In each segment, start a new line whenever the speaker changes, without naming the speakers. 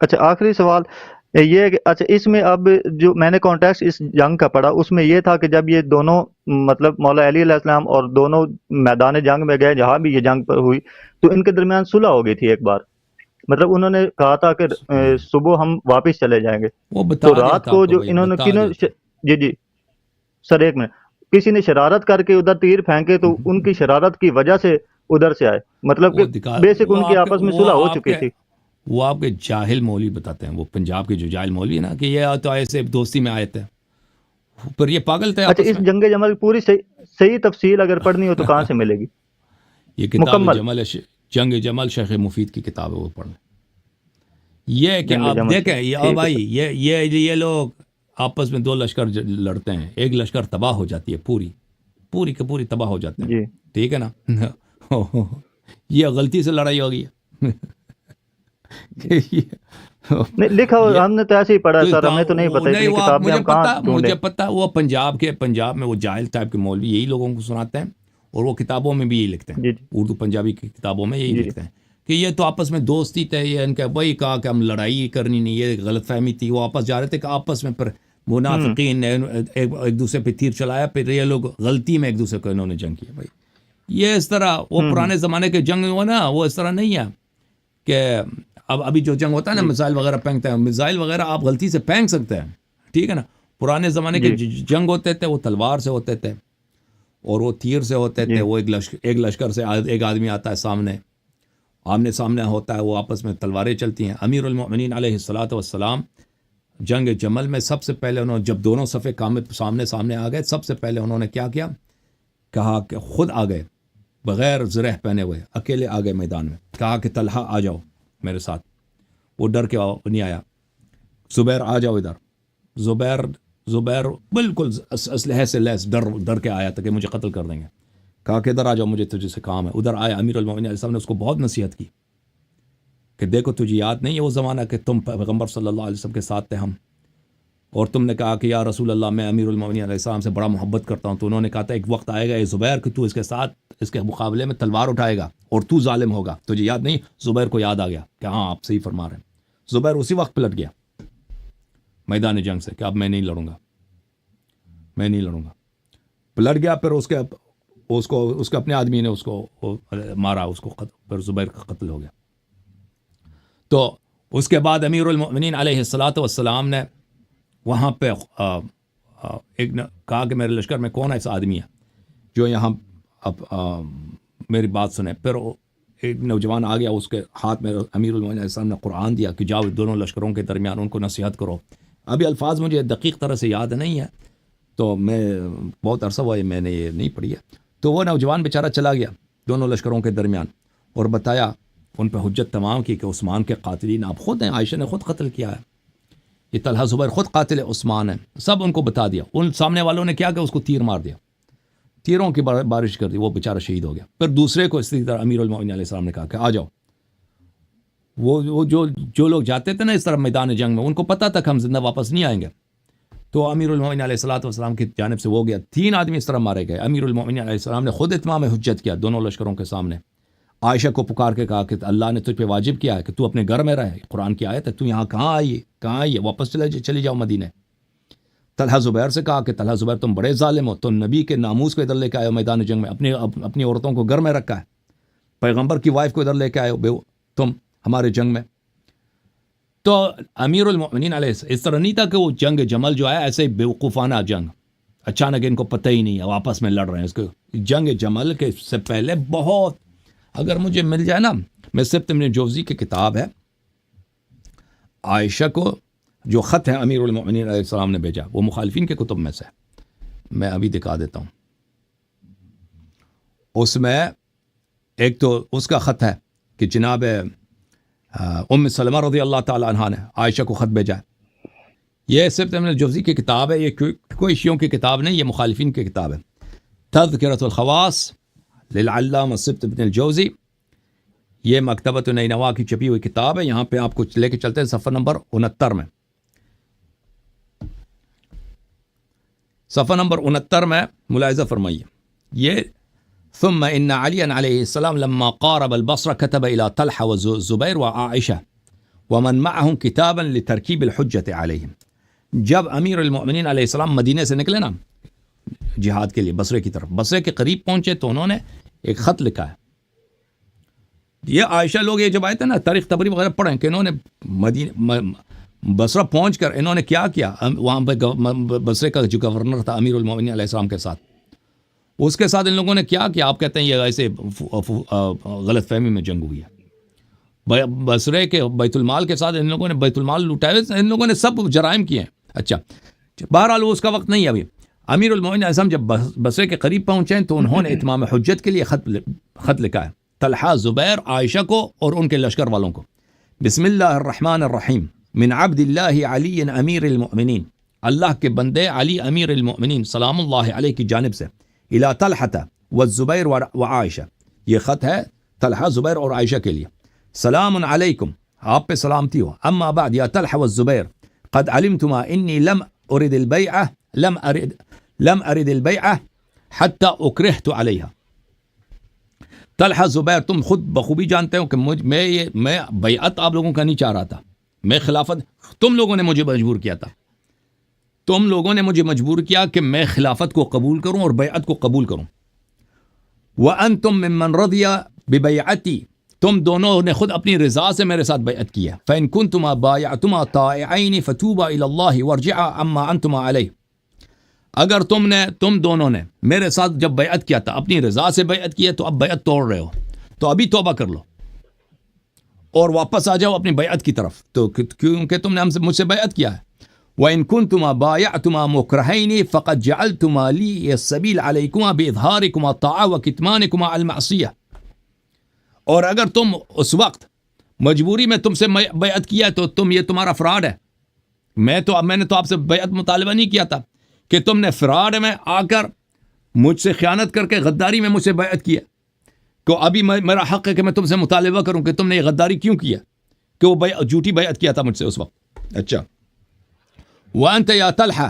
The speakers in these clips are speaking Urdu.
اچھا آخری سوال یہ ہے کہ اچھا اس میں اب جو میں نے کانٹیکسٹ اس جنگ کا پڑھا اس میں یہ تھا کہ جب یہ دونوں مطلب مولا علی علیہ السلام اور دونوں میدان جنگ میں گئے جہاں بھی یہ جنگ پر ہوئی تو ان کے درمیان صلح ہو گئی تھی ایک بار، مطلب انہوں نے کہا تھا کہ صبح ہم واپس چلے جائیں گے،
وہ
تو
بتا دیا
رات
تھا
کو
آپ کو
جو
بھائی،
انہوں نے
بتا
کنوں
دیا تھا۔
جی جی سر ایک منٹ، کسی نے شرارت کر کے ادھر تیر پھینکے تو ان کی شرارت کی وجہ سے ادھر سے آئے، مطلب کہ
وہ دکھا،
بیسک ان کی آپس میں صلح ہو چکی تھی۔
وہ آپ کے جاہل مولوی بتاتے ہیں، وہ پنجاب کے جو جاہل مولوی ہے نا، کہ یہ تو ایسے دوستی میں آئے تھے، پر یہ پاگل تھے
اچھا
آپس
اس
میں۔
جنگ جمل کی پوری صحیح تفصیل اگر پڑھنی ہو تو کہاں سے ملے گی
یہ کتاب
مکمل؟
جمل جنگ جمل شیخ مفید کی کتاب ہے، وہ پڑھ لیں۔ یہ ہے کہ
جنگ
آپ
جمل سے
دیکھیں یہ
ٹھیک ہے
بھائی،
سر۔
یہ لوگ آپس میں دو لشکر لڑتے ہیں، ایک لشکر تباہ ہو جاتی ہے، پوری کی پوری تباہ ہو جاتے ہیں،
جی
ٹھیک ہے نا؟ یہ غلطی سے لڑائی ہو گئی ہے۔
جی نہیں لکھا ہو ہم نے تو ایسے ہی پڑھا ہے سر، ہمیں تو نہیں پتہ
نہیں،
اتنی
وہ آپ
کتابیں ہم کہاں ڈھونڈیں۔
مجھے پتا، وہ پنجاب میں وہ جاہل ٹائپ کے مولوی یہی لوگوں کو سناتے ہیں، اور وہ کتابوں میں بھی یہی لکھتے ہیں،
جی جی
اردو پنجابی کی کتابوں میں یہی
جی جی
لکھتے ہیں کہ یہ تو آپس میں دوستی تھے، یہ ان کا وہی کہا کہ ہم لڑائی کرنی نہیں، یہ غلط فہمی تھی، وہ آپس جا رہے تھے کہ آپس میں پھر منافقین نے ایک دوسرے پہ تیر چلایا، پھر یہ لوگ غلطی میں ایک دوسرے کو انہوں نے جنگ کیا۔ بھائی یہ اس طرح وہ پرانے زمانے کے جنگ ہو نا، وہ اس طرح نہیں ہے کہ ابھی جو جنگ ہوتا ہے نا،
جی
میزائل وغیرہ پھینکتے ہیں، میزائل وغیرہ آپ غلطی سے پھینک سکتے ہیں، ٹھیک ہے نا؟ پرانے زمانے کے
جی
جنگ ہوتے تھے وہ تلوار سے ہوتے تھے، اور وہ تیر سے ہوتے تھے،
جی
وہ ایک لشکر سے ایک آدمی آتا ہے سامنے، آمنے سامنے ہوتا ہے، وہ آپس میں تلواریں چلتی ہیں۔ امیر المؤمنین علیہ الصلوۃ والسلام جنگ جمل میں سب سے پہلے انہوں نے، جب دونوں صفے کامل سامنے آ گئے، سب سے پہلے انہوں نے کیا کہا کہ خود آ گئے، بغیر زرہ پہنے ہوئے اکیلے آ گئے میدان میں، کہا کہ طلحہ آ جاؤ میرے ساتھ، وہ ڈر کے نہیں آیا، زبیر آ جاؤ ادھر، زبیر بالکل اسلحے سے لیس ڈر کے آیا تھا کہ مجھے قتل کر دیں گے، کہا کہ ادھر آ جاؤ، مجھے تجھے سے کام ہے۔ ادھر آیا، امیر المومنین علیہ السلام نے اس کو بہت نصیحت کی کہ دیکھو تجھے یاد نہیں ہے وہ زمانہ کہ تم پیغمبر صلی اللہ علیہ وسلم کے ساتھ تھے ہم، اور تم نے کہا کہ یا رسول اللہ میں امیر المومنین علیہ السلام سے بڑا محبت کرتا ہوں، تو انہوں نے کہا تھا ایک وقت آئے گا اے زبیر کہ تو اس کے ساتھ اس کے مقابلے میں تلوار اٹھائے گا اور تو ظالم ہوگا، تجھے یاد نہیں؟ زبیر کو یاد آ گیا کہ ہاں آپ صحیح فرما رہے ہیں۔ زبیر اسی وقت پلٹ گیا میدان جنگ سے کہ اب میں نہیں لڑوں گا، پلٹ گیا، پھر اس کے اپنے آدمی نے اس کو مارا، اس کو پھر زبیر کا قتل ہو گیا۔ تو اس کے بعد امیر المؤمنین علیہ الصلوۃ والسلام نے وہاں پہ ایک کہا کہ میرے لشکر میں کون ایسا آدمی ہے جو یہاں اب میری بات سنے۔ پھر ایک نوجوان آ گیا، اس کے ہاتھ میں امیر المؤمنین علیہ السلام نے قرآن دیا کہ جاؤ دونوں لشکروں کے درمیان ان کو نصیحت کرو۔ ابھی الفاظ مجھے دقیق طرح سے یاد نہیں ہے، تو میں بہت عرصہ ہوا ہے میں نے یہ نہیں پڑھی ہے۔ تو وہ نوجوان بیچارہ چلا گیا دونوں لشکروں کے درمیان اور بتایا، ان پہ حجت تمام کی کہ عثمان کے قاتلین آپ خود ہیں، عائشہ نے خود قتل کیا ہے، یہ طلحہ زبیر خود قاتل عثمان ہیں، سب ان کو بتا دیا۔ ان سامنے والوں نے کیا کہ اس کو تیر مار دیا، تیروں کی بارش کر دی، وہ بیچارہ شہید ہو گیا۔ پھر دوسرے کو اسی طرح امیر المؤمنین علیہ السلام نے کہا کہ آ جاؤ۔ وہ جو لوگ جاتے تھے نا اس طرح میدان جنگ میں، ان کو پتہ تھا کہ ہم زندہ واپس نہیں آئیں گے، تو امیر المؤمنین علیہ الصلوۃ والسلام کی جانب سے وہ گیا، 3 آدمی اس طرح مارے گئے۔ امیر المؤمنین علیہ السلام نے خود اتمام حجت کیا دونوں لشکروں کے سامنے، عائشہ کو پکار کے کہا کہ اللہ نے تجھ پہ واجب کیا ہے کہ تو اپنے گھر میں رہے، قرآن کی آیت ہے، تو یہاں کہاں آئی ہے، واپس چلی جاؤ مدینے۔ طلحہ زبیر سے کہا کہ طلحہ زبیر تم بڑے ظالم ہو، تم نبی کے ناموس کو ادھر لے کے آئے ہو میدان جنگ میں، اپنی عورتوں کو گھر میں رکھا ہے، پیغمبر کی وائف کو ادھر لے کے آئے ہو تم ہمارے جنگ میں۔ تو امیر المؤمنین علیہ اس طرح نہیں تھا کہ وہ جنگ جمل جو ہے ایسے بیوقوفانہ جنگ، اچانک ان کو پتہ ہی نہیں ہے آپس میں لڑ رہے ہیں، اس کو جنگ جمل کے سے پہلے بہت، اگر مجھے مل جائے نا، میں سبت ابن جوزی کی کتاب ہے، عائشہ کو جو خط ہے امیر المؤمنین علیہ السلام نے بھیجا، وہ مخالفین کے کتب میں سے، میں ابھی دکھا دیتا ہوں۔ اس میں ایک تو اس کا خط ہے کہ جناب ام سلمہ رضی اللہ تعالی عنہ نے عائشہ کو خط بھیجا ہے۔ یہ سبت ابن جوزی کی کتاب ہے، یہ کوئی شیعوں کی کتاب نہیں، یہ مخالفین کی کتاب ہے، تذکرۃ الخواص للعلامہ سبت ابن الجوزی، یہ مکتبۃ نینوا کی چھپی ہوئی کتاب ہے۔ یہاں پہ آپ کو لے کے چلتے ہیں صفحہ نمبر 69 میں، صفحہ نمبر 69 میں ملاحظہ فرمائیے، یہ ثم ان علی علیہ السلام لما قارب البصرة كتب الى طلحة والزبير وعائشة ومن معهم كتابا لتركيب الحجة عليهم. جب امیر المؤمنین علیہ السلام مدینے سے نکلے نا جہاد کے لیے بصرے کی طرف، بصرے کے قریب پہنچے تو انہوں نے ایک خط لکھا ہے. یہ عائشہ لوگ یہ جب آئے تھے نا تاریخ طبری وغیرہ پڑھیں کہ انہوں نے بصرہ پہنچ کر انہوں نے کیا کیا. وہاں پہ بصرے کا جو گورنر تھا امیر المؤمنین علیہ السلام کے ساتھ، اس کے ساتھ ان لوگوں نے کیا کیا. آپ کہتے ہیں یہ ایسے غلط فہمی میں جنگ ہوئی ہے. بصرے کے بیت المال کے ساتھ ان لوگوں نے بیت المال لوٹائے، ان لوگوں نے سب جرائم کیے ہیں. اچھا بہرحال وہ اس کا وقت نہیں ہے ابھی. امیر المؤمنین علیہ السلام جب بصرے کے قریب پہنچے ہیں تو انہوں نے اتمام حجت کے لیے خط لکھا ہے طلحہ، زبیر، عائشہ کو اور ان کے لشکر والوں کو. بسم اللہ الرحمن الرحیم من عبد اللہ علی امیر المؤمنین، اللہ کے بندے علی امیر المؤمنین سلام اللہ علیہ کی جانب سے، الی طلحہ والزبیر وعائشہ. یہ خط ہے طلحہ، زبیر اور عائشہ کے لیے. سلام علیکم، آپ پہ سلامتی ہو. اما بعد یا طلحہ والزبیر قد علمتما انی لم ارد البیعہ حتی اکرہت علیہا. طلحہ، زبیر، تم خود بخوبی جانتے ہو کہ میں بیعت آپ لوگوں کا نہیں چاہ رہا تھا. میں خلافت، تم لوگوں نے مجھے مجبور کیا تھا. تم لوگوں نے مجھے مجبور کیا کہ میں خلافت کو قبول کروں اور بیعت کو قبول کروں. وَأَنْتُم مِّمَّنْ رَضِيَ بِبَيْعَتِي، تم دونوں نے خود اپنی رضا سے میرے ساتھ بیعت کی ہے. فَإِن كُنتُمَا بَايَعْتُمَا طَائِعَيْنِ فَتُوبَا إِلَى اللَّهِ وَارْجِعَا عَمَّا أَنْتُمَا عَلَيْهِ. اگر تم دونوں نے میرے ساتھ جب بیعت کیا تھا، اپنی رضا سے بیعت کی ہے، تو اب بیعت توڑ رہے ہو تو ابھی توبہ کر لو اور واپس آ جاؤ اپنی بیعت کی طرف، تو کیونکہ تم نے مجھ سے بیعت کیا ہے. وَإِن كُنتُمَا بَايَعْتُمَا مُكْرَهَيْنِ فَقَدْ جَعَلْتُمَا لِيَ السَّبِيلَ عَلَيْكُمَا بِإِظْهَارِكُمَا الطَّاعَةَ وَكِتْمَانِكُمَا الْمَعْصِيَةَ. اور اگر تم اس وقت مجبوری میں تم سے بیعت کیا ہے تو یہ تمہارا فراڈ ہے. میں نے تو آپ سے بیعت مطالبہ نہیں کیا تھا کہ تم نے فراڈ میں آ کر مجھ سے خیانت کر کے غداری میں مجھ سے بیعت کیا، کہ ابھی میرا حق ہے کہ میں تم سے مطالبہ کروں کہ تم نے یہ غداری کیوں کیا، کہ وہ جھوٹی بیعت کیا تھا مجھ سے اس وقت. اچھا وَأَنْتَ يَا طَلْحَةُ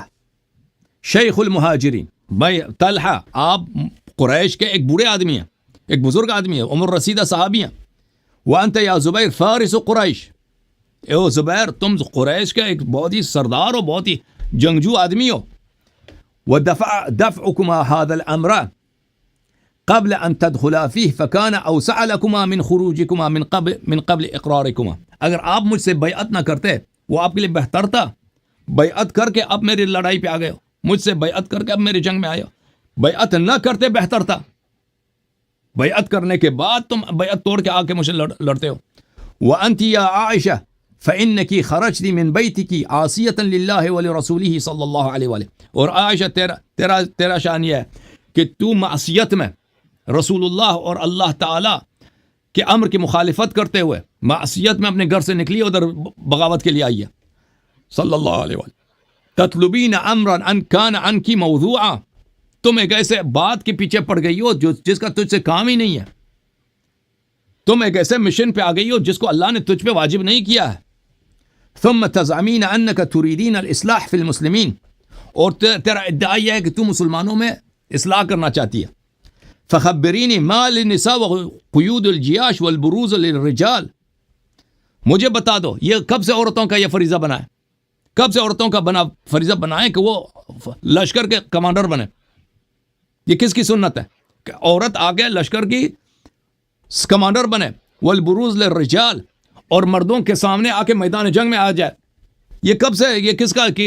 شیخ المہاجرین، بھائی طلحہ آپ قریش کے ایک بوڑھے آدمی ہیں، ایک بزرگ آدمی ہے، عمر رسیدہ صحابی ہیں. وَأَنْتَ يَا زبیر فارس قریش، اے زبیر تم قریش کا ایک بہت ہی سردار ہو، بہت ہی جنگجو آدمی ہو. وَدَفْعُكُمَا هَذَا الْأَمْرَ قبل ان تدخلا فیہ فکان اوسع لکما من خروجکما من قبل اقرارکما. اگر آپ مجھ سے بیعت نہ کرتے وہ آپ کے لیے بہتر تھا. بیعت کر کے اب میری لڑائی پہ آ گئے ہو، مجھ سے بیعت کر کے اب میری جنگ میں آئے ہو. بیعت نہ کرتے بہتر تھا، بیعت کرنے کے بعد تم بیعت توڑ کے آ کے مجھ سے لڑتے ہو. وانت یا عائشہ فانکی خرجت من بیتک عاصیۃ للہ ولرسولہ صلی اللہ علیہ وآلہ. اور عائشہ تیرا شان یہ ہے کہ تو معصیت میں رسول اللہ اور اللہ تعالی کے امر کی مخالفت کرتے ہوئے معصیت میں اپنے گھر سے نکلی، ادھر بغاوت کے لیے آئی ہے صلی اللہ علیہ وآلہ. تطلبین امرا ان کان عنکی موضوعا، تم ایک ایسے بات کے پیچھے پڑ گئی ہو جس کا تجھ سے کام ہی نہیں ہے. تم ایک ایسے مشن پہ آ گئی ہو جس کو اللہ نے تجھ پہ واجب نہیں کیا ہے. ثم تزعمین انک تريدین الاصلاح فی المسلمین، اور تیرا ادعا یہ ہے کہ تو مسلمانوں میں اصلاح کرنا چاہتی ہے. فخبرینی ما للنساء وقیود الجیاش والبروز للرجال، مجھے بتا دو یہ کب سے عورتوں کا یہ فریضہ بنا ہے، کب سے عورتوں کا فریضہ بنا ہے کہ وہ لشکر کے کمانڈر بنے؟ یہ کس کی سنت ہے کہ عورت آگے لشکر کی کمانڈر بنے؟ والبروز للرجال، اور مردوں کے سامنے آ کے میدان جنگ میں آ جائے. یہ کب سے، یہ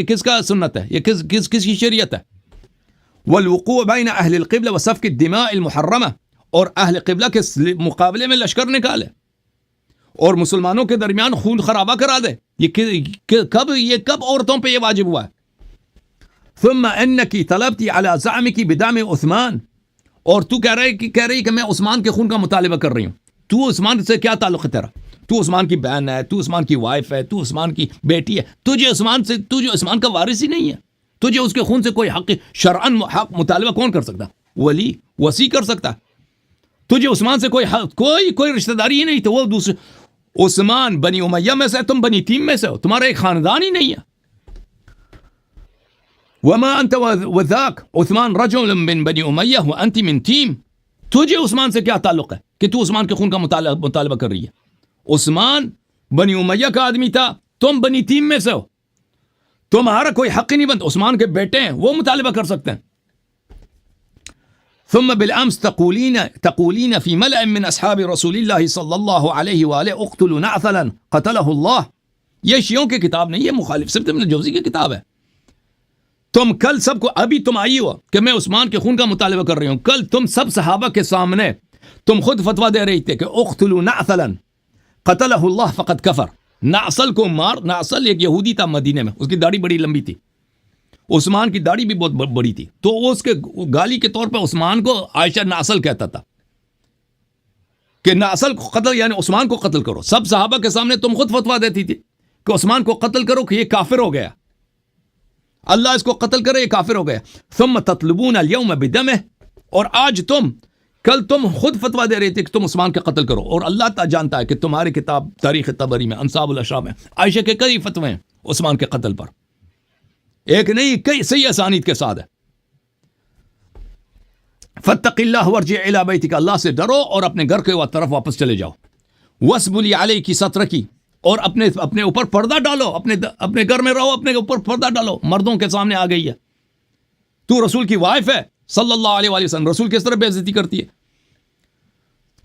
کس کا سنت ہے، یہ کس کی شریعت ہے؟ والوقوع بین اہل القبلہ وسفک الدماء المحرمہ، اور اہل قبلہ کے مقابلے میں لشکر نکالے اور مسلمانوں کے درمیان خون خرابہ کرا دے. یہ کب عورتوں پہ یہ واجب ہوا ہے؟ ثم انکی طلبتی علی زعمکی بدعم عثمان، اور تو کہہ رہی کہ میں عثمان کے خون کا مطالبہ کر رہی ہوں. تو عثمان سے کیا تعلق ہے تیرا؟ تو عثمان کی بہن ہے، تو عثمان کی وائف ہے، تو عثمان کی بیٹی ہے. تجھے عثمان کا وارث ہی نہیں ہے. تجھے اس کے خون سے کوئی حق شرعن حق مطالبہ کون کر سکتا؟ ولی وصی کر سکتا. تجھے عثمان سے کوئی رشتہ داری ہی نہیں. تو وہ دوسرے عثمان بنی امیہ میں سے، تم بنی تیم میں سے ہو، تمہارا ایک خاندان ہی نہیں ہے. وما انت وذاک عثمان رجل من بنی امیہ وانت من تیم. تجھے عثمان سے کیا تعلق ہے کہ تو عثمان کے خون کا مطالبہ کر رہی ہے؟ عثمان بنی امیہ کا آدمی تھا، تم بنی تیم میں سے ہو، تمہارا کوئی حق ہی نہیں بنتا، عثمان کے بیٹے ہیں وہ مطالبہ کر سکتے ہیں. ثم بالامس تقولين في ملأ من اصحاب رسول الله صلی اللہ علیہ وآلہ اقتلوا نعثلا قتله اللہ. یہ شیعوں کی کتاب نہیں، یہ مخالف صرف ابن جوزی کی کتاب ہے. تم کل سب کو، ابھی تم آئی ہو کہ میں عثمان کے خون کا مطالبہ کر رہی ہوں، کل تم سب صحابہ کے سامنے تم خود فتویٰ دے رہی تھے کہ اقتلوا نعثلا قتله اللہ فقد کفر. نعسل کو مار. نعسل ایک یہودی تھا مدینے میں، اس کی داڑھی بڑی لمبی تھی، عثمان کی داڑھی بھی بہت بڑی تھی، تو وہ اس کے گالی کے طور پہ عثمان کو عائشہ نعسل کہتا تھا کہ نعسل کو قتل، یعنی عثمان کو قتل کرو. سب صحابہ کے سامنے تم خود فتویٰ دیتی تھی کہ عثمان کو قتل کرو کہ یہ کافر ہو گیا، اللہ اس کو قتل کرے، یہ کافر ہو گیا. ثم تطلبون اليوم بدمه، اور آج کل تم خود فتویٰ دے رہے تھے کہ تم عثمان کا قتل کرو. اور اللہ تعالیٰ جانتا ہے کہ تمہاری کتاب تاریخ طبری میں، انصاب الاشراف میں عائشہ کے کئی فتوے ہیں عثمان کے قتل پر، ایک نہیں کئی صحیح اسانید کے ساتھ ہے. فاتق اللہ وارجع الی بیتک، اللہ سے ڈرو اور اپنے گھر کے طرف واپس چلے جاؤ. واسبلی علیک سترک، اور اپنے اوپر پردہ ڈالو، اپنے گھر میں رہو، اپنے اوپر پردہ ڈالو. مردوں کے سامنے آ گئی ہے، تو رسول کی وائف ہے صلی اللہ علیہ وآلہ وسلم، رسول کس طرح بے عزتی کرتی ہے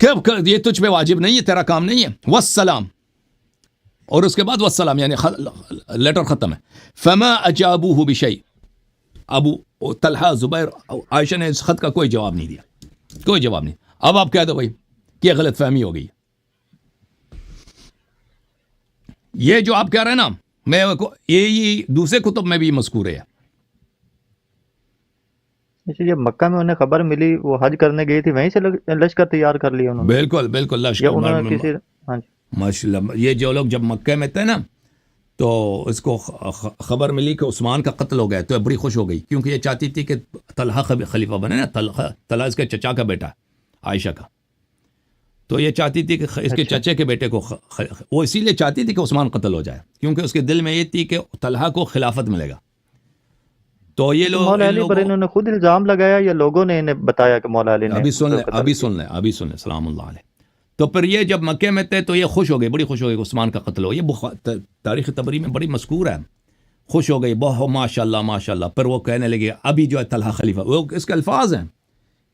کہ یہ تجھ پہ واجب نہیں ہے، تیرا کام نہیں ہے. والسلام، اور اس کے بعد والسلام یعنی لیٹر ختم ہے. فما اجابوه بشیء، ابو طلحہ زبیر عائشہ نے اس خط کا کوئی جواب نہیں دیا، کوئی جواب نہیں. اب آپ کہہ دو بھائی کہ غلط فہمی ہو گئی. یہ جو آپ کہہ رہے ہیں نا، میں یہ دوسرے کتب میں بھی مذکور ہے.
جب مکہ میں انہیں خبر ملی وہ حج کرنے گئی تھی، وہیں سے لشکر تیار کر لیا انہوں نے.
بالکل بالکل
یا
لشکر
انہوں نے کسی، ہاں جی،
ماشاء اللہ. یہ جو لوگ جب مکہ میں تھے نا تو اس کو خبر ملی کہ عثمان کا قتل ہو گیا تو بڑی خوش ہو گئی، کیونکہ یہ چاہتی تھی کہ طلحہ خلیفہ بنے نا. طلحہ اس کے چچا کا بیٹا عائشہ کا، تو یہ چاہتی تھی کہ اس کے چچے کے بیٹے کو وہ اسی لیے چاہتی تھی کہ عثمان قتل ہو جائے، کیونکہ اس کے دل میں یہ تھی کہ طلحہ کو خلافت ملے گا. تو یہ لوگ
مولا علی پر انہوں نے خود الزام لگایا یا لوگوں نے انہیں بتایا کہ مولا علی نے؟
ابھی سن لیں سلام اللہ علیہ. تو پھر یہ جب مکے میں تھے تو یہ خوش ہو گئی، بڑی خوش ہو گئی کہ عثمان کا قتل ہو. یہ تاریخ طبری میں بڑی مذکور ہے. خوش ہو گئی بہت، ماشاء اللہ ماشاء اللہ. پھر وہ کہنے لگے ابھی جو ہے طلحہ خلیفہ، وہ اس کے الفاظ ہیں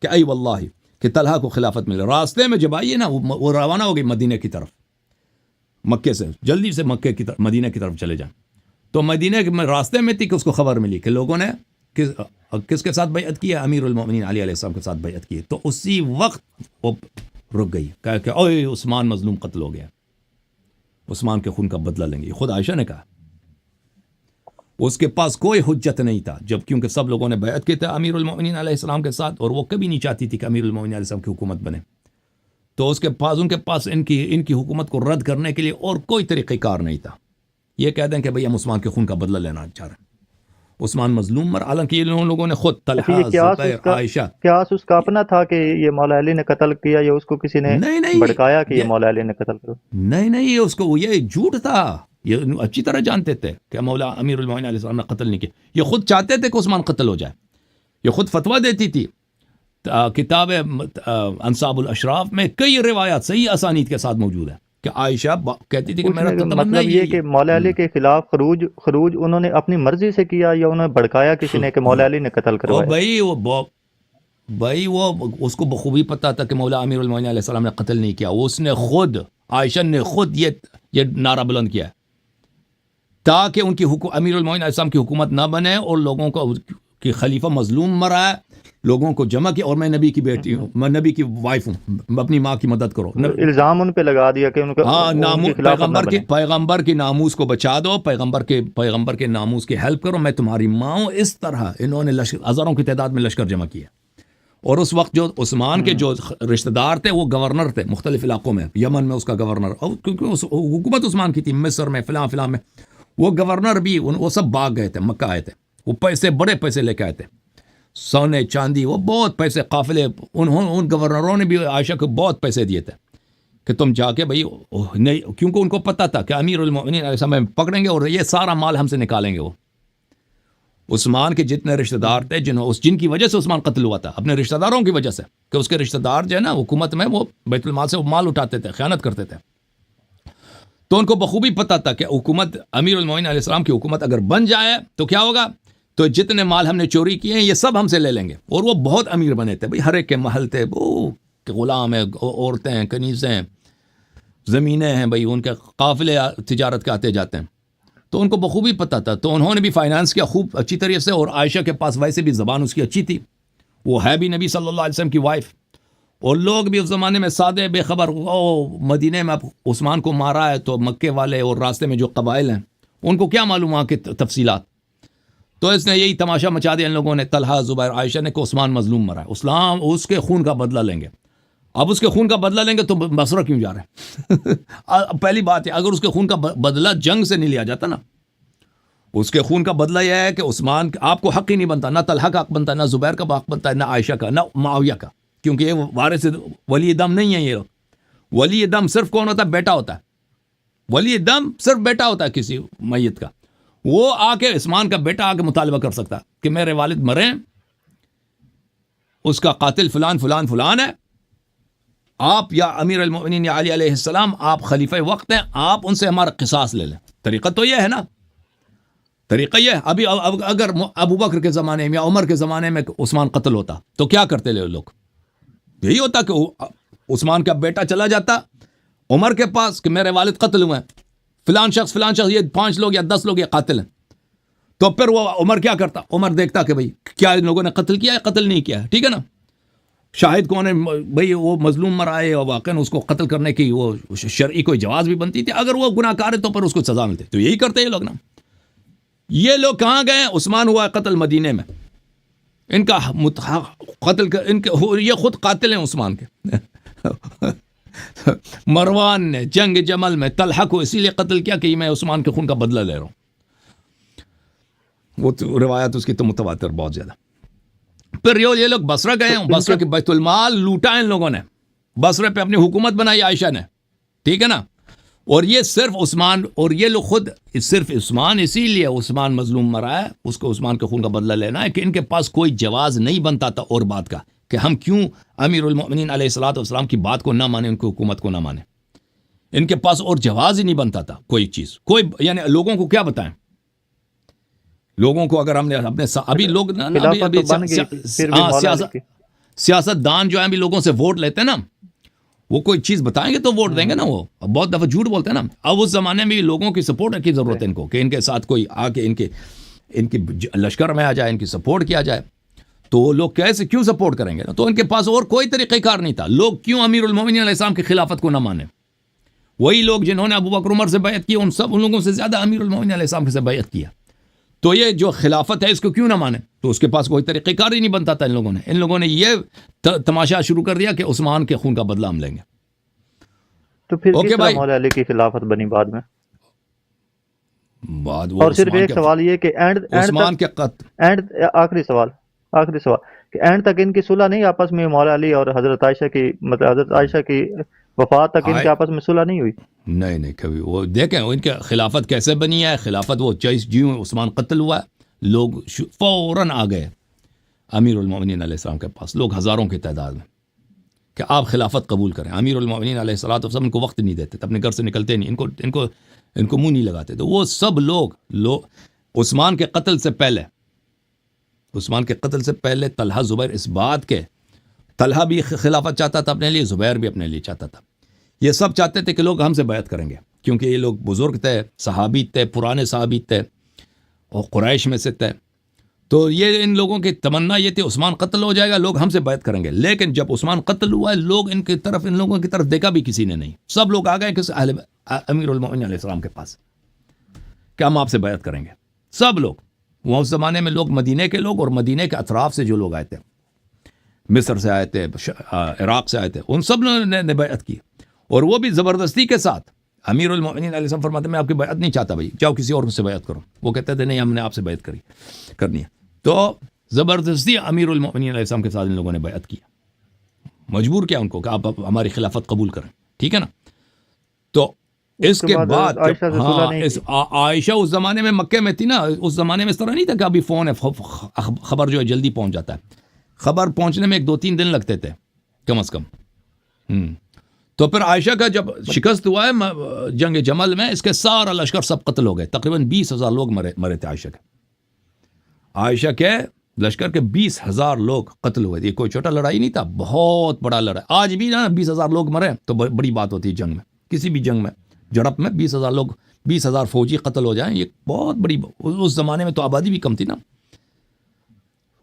کہ ای واللہ کہ طلحہ کو خلافت ملے. راستے میں جب آئیے نا وہ روانہ ہو گئی مدینہ کی طرف، مکے سے جلدی سے مکے کی طرف مدینہ کی طرف چلے جائیں. تو مدینہ کے راستے میں تھی کہ اس کو خبر ملی کہ لوگوں نے کس کے ساتھ بیعت کی ہے، امیر المومنین علی علیہ السلام کے ساتھ بیعت کی ہے. تو اسی وقت وہ رک گئی، کہا کہ اوے عثمان مظلوم قتل ہو گیا، عثمان کے خون کا بدلہ لیں گے. خود عائشہ نے کہا. اس کے پاس کوئی حجت نہیں تھا جب، کیونکہ سب لوگوں نے بیعت کی تھی امیر المومنین علیہ السلام کے ساتھ، اور وہ کبھی نہیں چاہتی تھی کہ امیر المومنین علیہ السلام کی حکومت بنے. تو ان کے پاس ان کی حکومت کو رد کرنے کے لیے اور کوئی طریقہ کار نہیں تھا. یہ کہہ دیں کہ بھئی ہم عثمان کے خون کا بدلہ لینا چاہ رہے ہیں، عثمان مظلوم مر. حالانکہ یہ لوگوں نے خود طلحہ زبیر عائشہ،
قیاس اس کا اپنا تھا کہ یہ مولا علی نے قتل کیا یا اس کو کسی نے بھڑکایا کہ یہ مولا علی نے قتل کرو؟
نہیں اس کو یہ جھوٹ تھا. یہ اچھی طرح جانتے تھے کہ مولا امیر المومنین علیہ السلام نے قتل نہیں کیا. یہ خود چاہتے تھے کہ عثمان قتل ہو جائے. یہ خود فتویٰ دیتی تھی. کتاب انصاب الاشراف میں کئی روایات صحیح اسانید کے ساتھ موجود ہے کہ عائشہ کہتی تھی کہ میرا
مطلب یہ کہ مولا علی کے خلاف خروج انہوں نے اپنی مرضی سے کیا یا انہوں نے بھڑکایا کسی نے کہ مولا علی نے قتل کروایا؟
بھائی وہ اس کو بخوبی پتا تھا کہ مولا امیر المومنین علیہ السلام نے قتل نہیں کیا. اس نے خود، عائشہ نے خود یہ نعرہ بلند کیا تاکہ ان کی امیر المومنین علیہ السلام کی حکومت نہ بنے اور لوگوں کو کہ خلیفہ مظلوم مرا ہے، لوگوں کو جمع کیا، اور میں نبی کی بیٹی ہوں، میں نبی کی وائف ہوں، اپنی ماں کی مدد کرو.
الزام ان پہ لگا دیا کہ ان کا
پیغمبر کی ناموس کو بچا دو، پیغمبر کے ناموس کی ہیلپ کرو، میں تمہاری ماں ہوں. اس طرح انہوں نے ہزاروں کی تعداد میں لشکر جمع کیا. اور اس وقت جو عثمان کے جو رشتہ دار تھے وہ گورنر تھے مختلف علاقوں میں، یمن میں اس کا گورنر، اور کیونکہ حکومت عثمان کی تھی، مصر میں فلاں میں، وہ گورنر بھی وہ سب بھاگ گئے تھے، مکہ آئے تھے. وہ پیسے، بڑے پیسے لے کے آئے تھے، سونے چاندی، وہ بہت پیسے، قافلے. ان گورنروں نے بھی عائشہ کو بہت پیسے دیے تھے کہ تم جا کے بھائی نہیں، کیونکہ ان کو پتہ تھا کہ امیر المومنین علیہ السلام پکڑیں گے اور یہ سارا مال ہم سے نکالیں گے. وہ عثمان کے جتنے رشتہ دار تھے جن کی وجہ سے عثمان قتل ہوا تھا، اپنے رشتہ داروں کی وجہ سے، کہ اس کے رشتہ دار جو ہے نا حکومت میں وہ بیت المال سے وہ مال اٹھاتے تھے، خیانت کرتے تھے. تو ان کو بخوبی پتہ تھا کہ حکومت امیر المومنین علیہ السلام کی حکومت اگر بن جائے تو کیا ہوگا، تو جتنے مال ہم نے چوری کیے ہیں یہ سب ہم سے لے لیں گے. اور وہ بہت امیر بنے تھے بھائی، ہر ایک کے محل تھے، وہ غلام ہیں، عورتیں ہیں، کنیزیں ہیں، زمینیں ہیں بھائی، ان کے قافلے تجارت کے آتے جاتے ہیں. تو ان کو بخوبی پتہ تھا، تو انہوں نے بھی فائنانس کیا خوب اچھی طریقے سے. اور عائشہ کے پاس ویسے بھی زبان اس کی اچھی تھی، وہ ہے بھی نبی صلی اللہ علیہ وسلم کی وائف. اور لوگ بھی اس زمانے میں سادے بے خبر، مدینے میں اب عثمان کو مارا ہے تو مکے والے اور راستے میں جو قبائل ہیں ان کو کیا معلوم وہاں کی تفصیلات. تو اس نے یہی تماشا مچا دیا ان لوگوں نے، طلحہ، زبیر، عائشہ نے، کہ عثمان مظلوم مرا ہے، اسلام اس کے خون کا بدلہ لیں گے. اب اس کے خون کا بدلہ لیں گے تو بصرہ کیوں جا رہے ہیں؟ پہلی بات ہے، اگر اس کے خون کا بدلہ جنگ سے نہیں لیا جاتا نا، اس کے خون کا بدلہ یہ ہے کہ عثمان، آپ کو حق ہی نہیں بنتا، نہ طلحہ کا حق بنتا ہے، نہ زبیر کا حق بنتا ہے، نہ عائشہ کا، نہ معاویہ کا، کیونکہ یہ وارث ولی دم نہیں ہے. یہ لوگ ولی دم صرف کون ہوتا ہے؟ بیٹا ہوتا ہے. ولی دم صرف بیٹا ہوتا ہے کسی میت کا. وہ آ کے عثمان کا بیٹا آ کے مطالبہ کر سکتا کہ میرے والد مرے، اس کا قاتل فلان فلان فلان ہے، آپ یا امیر المؤمنین یا علی علیہ السلام، آپ خلیفہ وقت ہیں، آپ ان سے ہمارا قصاص لے لیں. طریقہ تو یہ ہے نا، طریقہ یہ ہے. ابھی اگر ابو بکر کے زمانے میں یا عمر کے زمانے میں عثمان قتل ہوتا تو کیا کرتے لوگ؟ یہی ہوتا کہ عثمان کا بیٹا چلا جاتا عمر کے پاس کہ میرے والد قتل ہوئے ہیں، فلان شخص یہ 5 لوگ یا 10 لوگ یہ قاتل ہیں. تو پھر وہ عمر کیا کرتا؟ عمر دیکھتا کہ بھئی کیا ان لوگوں نے قتل کیا ہے، قتل نہیں کیا ہے، ٹھیک ہے نا. شاہد کون ہے بھئی؟ وہ مظلوم مرا ہے، اور واقعاً اس کو قتل کرنے کی وہ شرعی کوئی جواز بھی بنتی تھی. اگر وہ گناہ کار ہے تو پھر اس کو سزا ملتی. تو یہی کرتے یہ لوگ نا. یہ لوگ کہاں گئے؟ عثمان ہوا قتل مدینے میں، ان کا قتل یہ خود قاتل ہیں عثمان کے. مروان نے جنگ جمل میں طلحہ کو اسی لیے قتل کیا کہ میں عثمان کے خون کا بدلہ لے رہا ہوں. وہ روایت اس کی تو متواتر بہت زیادہ. پھر یہ لوگ بصرہ گئے ہیں، بصرہ کے بیت المال لوٹا ان لوگوں نے، بصرہ پہ اپنی حکومت بنائی عائشہ نے، ٹھیک ہے نا. اور یہ صرف عثمان، اور یہ لوگ خود صرف عثمان، اسی لیے عثمان مظلوم مرا ہے، اس کو عثمان کے خون کا بدلہ لینا ہے، کہ ان کے پاس کوئی جواز نہیں بنتا تھا اور بات کا کہ ہم کیوں امیر المؤمنین علیہ الصلوۃ والسلام کی بات کو نہ مانیں، ان کی حکومت کو نہ مانیں. ان کے پاس اور جواز ہی نہیں بنتا تھا کوئی چیز، کوئی یعنی لوگوں کو کیا بتائیں. لوگوں کو اگر ہم نے اپنے ابھی لوگ سیاست دان جو ہیں ابھی لوگوں سے ووٹ لیتے ہیں نا، وہ کوئی چیز بتائیں گے تو ووٹ دیں گے نا. وہ بہت دفعہ جھوٹ بولتے ہیں نا. اب اس زمانے میں بھی لوگوں کی سپورٹ کی ضرورت ہے ان کو، کہ ان کے ساتھ کوئی آ کے ان کی لشکر میں آ جائے، ان کی سپورٹ کیا جائے. تو وہ لوگ کیسے کیوں سپورٹ کریں گے؟ تو ان کے پاس اور کوئی طریقہ کار نہیں تھا. لوگ کیوں امیر المومنین علیہ السلام کی خلافت کو نہ مانیں؟ وہی لوگ جنہوں نے ابو بکر عمر سے بیعت کی، ان لوگوں سے زیادہ امیر المومنین علیہ السلام سے بیعت کیا. تو یہ جو خلافت ہے اس کو کیوں نہ مانیں؟ تو اس کے پاس کوئی طریقہ کار ہی نہیں بنتا تھا. ان لوگوں نے یہ تماشا شروع کر دیا کہ عثمان کے خون کا بدلہ ہم لیں گے.
تو پھر کس طرح مولا علی کی خلافت بنی بعد میں؟ اور صرف ایک سوال یہ کہ
عثمان کے قتل،
آخری سوال کہ اینڈ تک ان کی صلح نہیں آپس میں، مولا علی اور حضرت عائشہ کی، مطلب حضرت عائشہ کی وفات تک ان کے آپس میں صلح نہیں ہوئی؟
نہیں کبھی. وہ دیکھیں ان کے خلافت کیسے بنی ہے. خلافت وہ جیوں عثمان قتل ہوا ہے، لوگ فوراً آ گئے امیر المومنین علیہ السلام کے پاس، لوگ ہزاروں کی تعداد میں، کہ آپ خلافت قبول کریں. امیر المومنین علیہ الصلوۃ والسلام ان کو وقت نہیں دیتے، اپنے گھر سے نکلتے نہیں، ان کو منہ نہیں لگاتے. تو وہ سب لوگ عثمان کے قتل سے پہلے طلحہ زبیر، اس بات کے طلحہ بھی خلافت چاہتا تھا اپنے لیے، زبیر بھی اپنے لیے چاہتا تھا. یہ سب چاہتے تھے کہ لوگ ہم سے بیعت کریں گے، کیونکہ یہ لوگ بزرگ تھے، صحابی تھے، پرانے صحابی تھے اور قریش میں سے تھے. تو یہ ان لوگوں کی تمنا یہ تھی عثمان قتل ہو جائے گا، لوگ ہم سے بیعت کریں گے. لیکن جب عثمان قتل ہوا ہے، لوگ ان لوگوں کی طرف دیکھا بھی کسی نے نہیں. سب لوگ آ گئے کہ امیر المومنین علیہ السلام کے پاس کہ ہم آپ سے بیعت کریں گے. سب لوگ، وہ اس زمانے میں لوگ مدینے کے لوگ اور مدینے کے اطراف سے جو لوگ آئے تھے، مصر سے آئے تھے، عراق سے آئے تھے، ان سب نے بیعت کی. اور وہ بھی زبردستی کے ساتھ. امیر المومنین علیہ السلام فرماتے ہیں میں آپ کی بیعت نہیں چاہتا بھائی، جاؤ کسی اور سے بیعت کرو. وہ کہتے تھے نہیں، ہم نے آپ سے بیعت کرنی ہے. تو زبردستی امیر المومنین علیہ السلام کے ساتھ ان لوگوں نے بیعت کیا، مجبور کیا ان کو کہ آپ ہماری خلافت قبول کریں، ٹھیک ہے نا. تو اس کے بعد عائشہ اس زمانے میں مکے میں تھی نا. اس زمانے میں اس طرح نہیں تھا کہ ابھی فون ہے، خبر جو ہے جلدی پہنچ جاتا ہے. خبر پہنچنے میں 1-2-3 دن لگتے تھے کم از کم. تو پھر عائشہ کا جب شکست ہوا ہے جنگ جمل میں، اس کے سارا لشکر سب قتل ہو گئے، تقریباً 20,000 لوگ مرے تھے عائشہ کے لشکر کے 20,000 لوگ قتل ہوئے تھے. یہ کوئی چھوٹا لڑائی نہیں تھا، بہت بڑا لڑائی. آج بھی نا 20,000 لوگ مرے تو بڑی بات ہوتی ہے جنگ میں، کسی بھی جنگ میں جھڑپ میں 20,000 لوگ، 20,000 فوجی قتل ہو جائیں، یہ بہت بڑی. اس زمانے میں تو آبادی بھی کم تھی نا،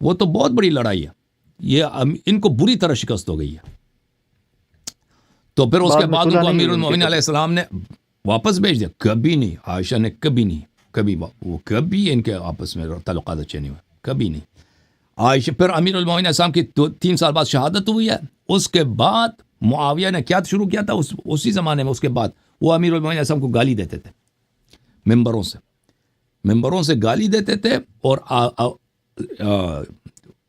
وہ تو بہت بڑی لڑائی ہے. یہ ان کو بری طرح شکست ہو گئی ہے. تو پھر اس کے بعد ان کو امیر المومنین علیہ السلام نے واپس بھیج دیا. کبھی نہیں، عائشہ نے کبھی ان کے آپس میں تعلقات اچھے نہیں ہوئے، کبھی نہیں. عائشہ پھر امیر المومنین علیہ السلام کی 3 سال بعد شہادت ہوئی ہے. اس کے بعد معاویہ نے کیا شروع کیا تھا اسی زمانے میں، اس کے بعد وہ امیر المومنین علیہ السلام کو گالی دیتے تھے، ممبروں سے گالی دیتے تھے.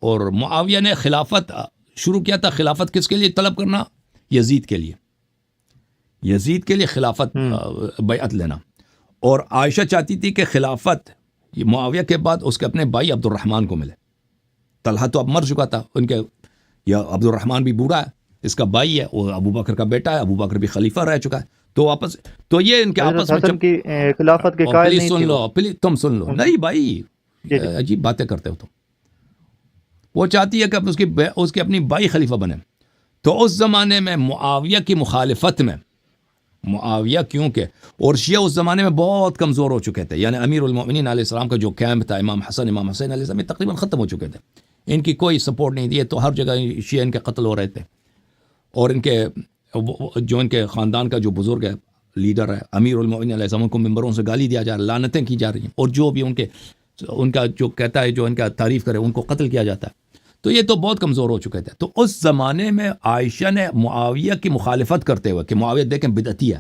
اور معاویہ نے خلافت شروع کیا تھا. خلافت کس کے لیے طلب کرنا؟ یزید کے لیے خلافت بیعت لینا. اور عائشہ چاہتی تھی کہ خلافت معاویہ کے بعد اس کے اپنے بھائی عبد الرحمن کو ملے. طلحہ تو اب مر چکا تھا، ان کے یا عبد الرحمن بھی بوڑھا ہے، اس کا بھائی ہے، وہ ابو بکر کا بیٹا ہے، ابو بکر بھی خلیفہ رہ چکا ہے. تو واپس تو یہ ان کے آپس میں
کی خلافت کے قائل نہیں تھے.
پلیز تم سن لو. نہیں بھائی، عجیب باتیں کرتے ہو تم. وہ چاہتی ہے کہ اس کی اپنی بھائی خلیفہ بنے. تو اس زمانے میں معاویہ کی مخالفت میں، معاویہ کیونکہ اور شیعہ اس زمانے میں بہت کمزور ہو چکے تھے. یعنی امیر المومنین علیہ السلام کا جو کیمپ تھا، امام حسین علیہ السلام تقریباً ختم ہو چکے تھے. ان کی کوئی سپورٹ نہیں دی، تو ہر جگہ شیعہ ان کے قتل ہو رہے تھے. اور ان کے خاندان کا جو بزرگ ہے، لیڈر ہے امیر المومنین علیہ السلام، کو ممبروں سے گالی دیا جا رہا ہے، لعنتیں کی جا رہی ہیں. اور جو بھی ان کا جو کہتا ہے، جو ان کا تعریف کرے، ان کو قتل کیا جاتا ہے. تو یہ تو بہت کمزور ہو چکے تھے. تو اس زمانے میں عائشہ نے معاویہ کی مخالفت کرتے ہوئے کہ معاویہ دیکھیں بدعتی ہے.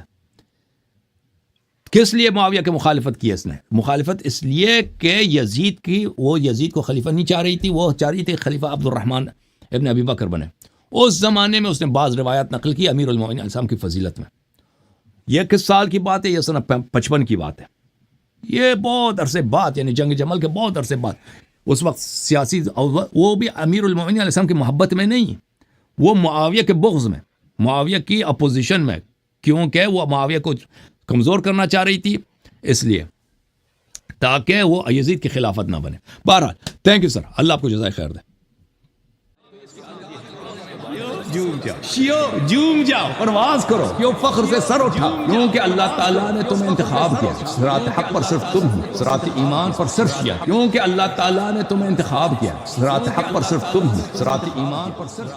کس لیے معاویہ کی مخالفت کی؟ اس نے مخالفت اس لیے کہ یزید کو خلیفہ نہیں چاہ رہی تھی، وہ چاہ رہی تھی خلیفہ عبد الرحمن ابن ابی بکر بنے. اس زمانے میں اس نے بعض روایات نقل کی امیر المومنین علیہ السلام کی فضیلت میں. یہ کس سال کی بات ہے؟ یہ سن 55 کی بات ہے. یہ بہت عرصے بعد، یعنی جنگ جمل کے بہت عرصے بعد. اس وقت سیاسی، وہ بھی امیر المومنین علیہ السلام کی محبت میں نہیں، وہ معاویہ کے بغض میں، معاویہ کی اپوزیشن میں، کیونکہ وہ معاویہ کو کمزور کرنا چاہ رہی تھی، اس لیے تاکہ وہ یزید کی خلافت نہ بنے. بہرحال تھینک یو سر، اللہ آپ کو جزائے خیر دے. جھوم جاؤ، پرواز کرو، کیوں فخر سے سر اٹھا، کیونکہ اللہ تعالیٰ نے تمہیں انتخاب کیا. صراط حق پر صرف تم ہو، صراط ایمان پر صرف شیعہ. کیونکہ اللہ تعالیٰ نے تمہیں انتخاب کیا. صراط حق پر صرف تم ہو، صراط ایمان پر صرف